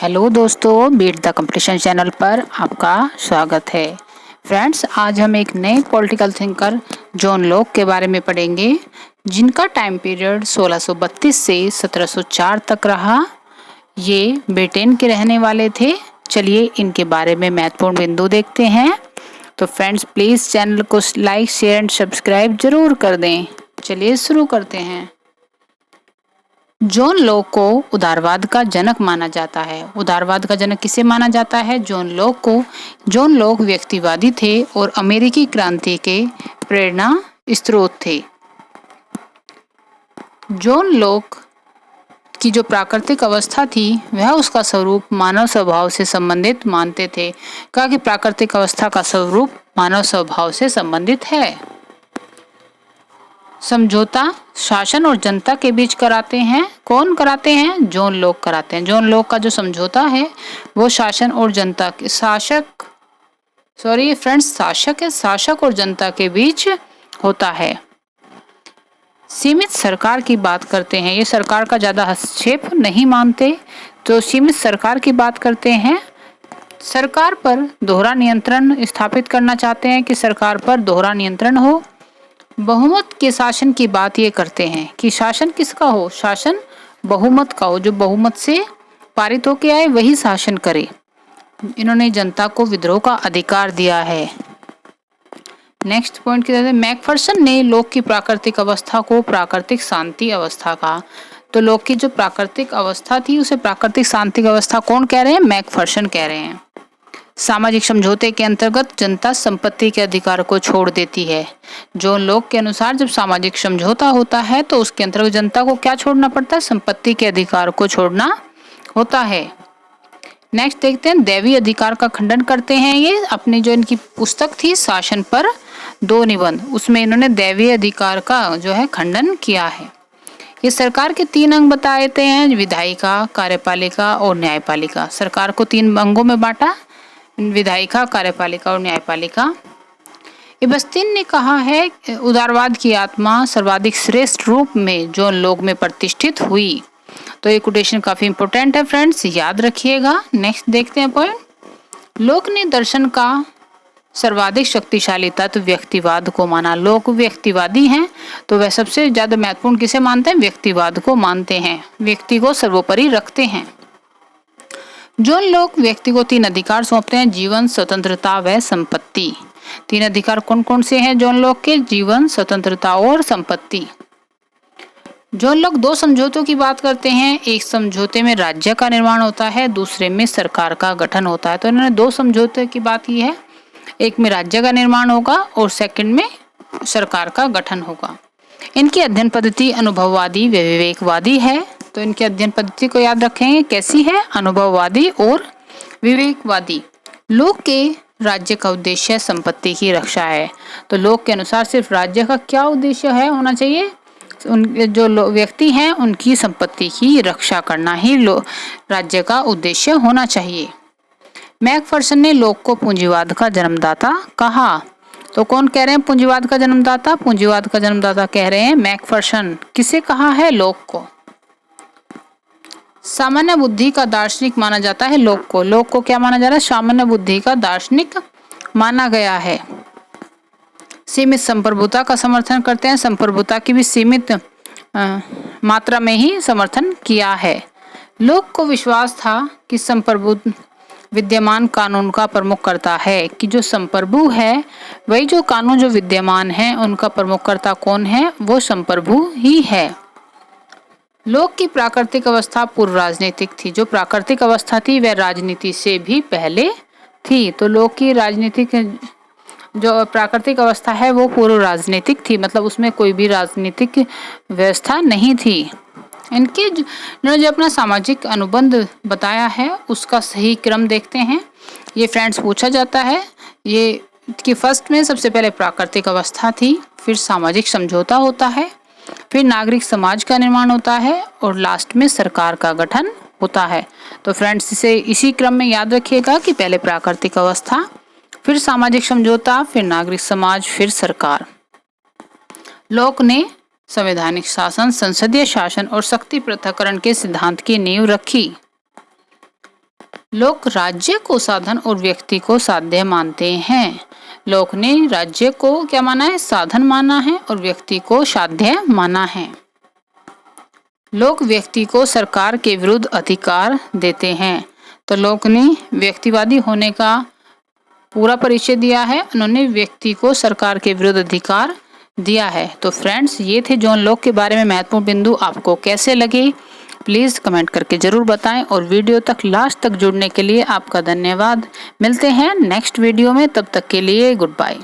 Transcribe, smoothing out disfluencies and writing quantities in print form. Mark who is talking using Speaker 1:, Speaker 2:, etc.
Speaker 1: Hello दोस्तों, beat the competition channel पर आपका स्वागत है। फ्रेंड्स, आज हम एक नए पॉलिटिकल थिंकर जॉन लॉक के बारे में पढ़ेंगे, जिनका टाइम पीरियड 1632 से 1704 तक रहा। ये ब्रिटेन के रहने वाले थे। चलिए इनके बारे में महत्वपूर्ण बिंदु देखते हैं। तो फ्रेंड्स, प्लीज़ चैनल को लाइक, शेयर एंड सब्सक्राइब जरूर कर दें। चलिए शुरू करते हैं। जॉन लॉक को उदारवाद का जनक माना जाता है। उदारवाद का जनक किसे माना जाता है? जॉन लॉक को। जॉन लॉक व्यक्तिवादी थे और अमेरिकी क्रांति के प्रेरणा स्रोत थे। जॉन लॉक की जो प्राकृतिक अवस्था थी वह उसका स्वरूप मानव स्वभाव से संबंधित मानते थे। कहा कि प्राकृतिक अवस्था का स्वरूप मानव स्वभाव से संबंधित है। समझौता शासन और जनता के बीच कराते हैं। कौन कराते हैं? जॉन लॉक कराते हैं। जॉन लॉक का जो समझौता है वो शासन और जनता के शासक और जनता के बीच होता है। सीमित सरकार की बात करते हैं। ये सरकार का ज्यादा हस्तक्षेप नहीं मानते, तो सीमित सरकार की बात करते हैं। सरकार पर दोहरा नियंत्रण स्थापित करना चाहते हैं कि सरकार पर दोहरा नियंत्रण हो। बहुमत के शासन की बात ये करते हैं कि शासन किसका हो? शासन बहुमत का हो। जो बहुमत से पारित होके आए वही शासन करे। इन्होंने जनता को विद्रोह का अधिकार दिया है। नेक्स्ट पॉइंट की तरह है, मैकफर्सन ने लॉक की प्राकृतिक अवस्था को प्राकृतिक शांति अवस्था कहा। तो लॉक की जो प्राकृतिक अवस्था थी उसे प्राकृतिक शांति अवस्था कौन कह रहे हैं? मैकफर्सन कह रहे हैं। सामाजिक समझौते के अंतर्गत जनता संपत्ति के अधिकार को छोड़ देती है। जॉन लॉक के अनुसार जब सामाजिक समझौता होता है तो उसके अंतर्गत जनता को क्या छोड़ना पड़ता है? संपत्ति के अधिकार को छोड़ना होता है। नेक्स्ट देखते हैं, दैवीय अधिकार का खंडन करते हैं। ये अपनी जो इनकी पुस्तक थी शासन पर 2 निबंध, उसमें इन्होंने दैवीय अधिकार का जो है खंडन किया है। ये सरकार के 3 अंग बताते हैं, विधायिका, कार्यपालिका और न्यायपालिका। सरकार को 3 अंगों में बांटा, विधायिका, कार्यपालिका और न्यायपालिका। इबस्तीन ने कहा है उदारवाद की आत्मा सर्वाधिक श्रेष्ठ रूप में जॉन लॉक में प्रतिष्ठित हुई। तो ये कोटेशन काफी इंपॉर्टेंट है फ्रेंड्स, याद रखिएगा। नेक्स्ट देखते हैं पॉइंट, लॉक ने दर्शन का सर्वाधिक शक्तिशाली तत्व व्यक्तिवाद को माना। लॉक व्यक्तिवादी हैं, तो वह सबसे ज्यादा महत्वपूर्ण किसे मानते हैं? व्यक्तिवाद को मानते हैं। व्यक्ति को सर्वोपरि रखते हैं। जॉन लॉक व्यक्ति को 3 अधिकार सौंपते हैं, जीवन, स्वतंत्रता व संपत्ति। 3 अधिकार कौन कौन से हैं जॉन लॉक के? जीवन, स्वतंत्रता और संपत्ति। जॉन लॉक 2 समझौतों की बात करते हैं। एक समझौते में राज्य का निर्माण होता है, दूसरे में सरकार का गठन होता है। तो इन्होंने 2 समझौते की बात की है। एक में राज्य का निर्माण होगा और सेकंड में सरकार का गठन होगा। इनकी अध्ययन पद्धति अनुभववादी व विवेकवादी है। तो इनके अध्ययन पद्धति को याद रखेंगे, कैसी है? अनुभववादी और विवेकवादी। लॉक के राज्य का उद्देश्य संपत्ति की रक्षा है। तो लॉक के अनुसार सिर्फ राज्य का क्या उद्देश्य है होना चाहिए? उन जो व्यक्ति हैं उनकी संपत्ति की रक्षा करना ही राज्य का उद्देश्य होना चाहिए। मैकफर्सन ने लॉक को पूंजीवाद का जन्मदाता कहा। तो कौन कह रहे हैं पूंजीवाद का जन्मदाता? पूंजीवाद का जन्मदाता कह रहे हैं मैकफर्सन। किसे कहा है? लॉक को। सामान्य बुद्धि का दार्शनिक माना जाता है लॉक को। लॉक को क्या माना जा रहा है? सामान्य बुद्धि का दार्शनिक माना गया है। सीमित संप्रभुता का समर्थन करते हैं। संप्रभुता की भी सीमित मात्रा में ही समर्थन किया है। लॉक को विश्वास था कि संप्रभु विद्यमान कानून का प्रमुख करता है, कि जो संप्रभु है वही जो कानून जो विद्यमान है उनका प्रमुख करता कौन है? वो संप्रभु ही है। लॉक की प्राकृतिक अवस्था पूर्व राजनीतिक थी। जो प्राकृतिक अवस्था थी वह राजनीति से भी पहले थी। तो लॉक की राजनीतिक जो प्राकृतिक अवस्था है वो पूर्व राजनीतिक थी, मतलब उसमें कोई भी राजनीतिक व्यवस्था नहीं थी। इन्होंने जो अपना सामाजिक अनुबंध बताया है उसका सही क्रम देखते हैं। ये फ्रेंड्स पूछा जाता है। ये कि फर्स्ट में सबसे पहले प्राकृतिक अवस्था थी, फिर सामाजिक समझौता होता है, फिर नागरिक समाज का निर्माण होता है और लास्ट में सरकार का गठन होता है। तो फ्रेंड्स इसे इसी क्रम में याद रखिएगा कि पहले प्राकृतिक अवस्था, फिर सामाजिक समझौता, फिर नागरिक समाज, फिर सरकार। लॉक ने संवैधानिक शासन, संसदीय शासन और शक्ति पृथक्करण के सिद्धांत की नींव रखी। लोग राज्य को साधन और व्यक्ति को साध्य मानते हैं। लोग ने राज्य को क्या माना है? साधन माना है और व्यक्ति को साध्य माना है। लोग व्यक्ति को सरकार के विरुद्ध अधिकार देते हैं। तो लोग ने व्यक्तिवादी होने का पूरा परिचय दिया है, उन्होंने व्यक्ति को सरकार के विरुद्ध अधिकार दिया है। तो फ्रेंड्स, ये थे जॉन लॉक के बारे में महत्वपूर्ण बिंदु। आपको कैसे लगे प्लीज कमेंट करके जरूर बताएं और वीडियो तक लास्ट तक जुड़ने के लिए आपका धन्यवाद। मिलते हैं नेक्स्ट वीडियो में, तब तक के लिए गुड बाय।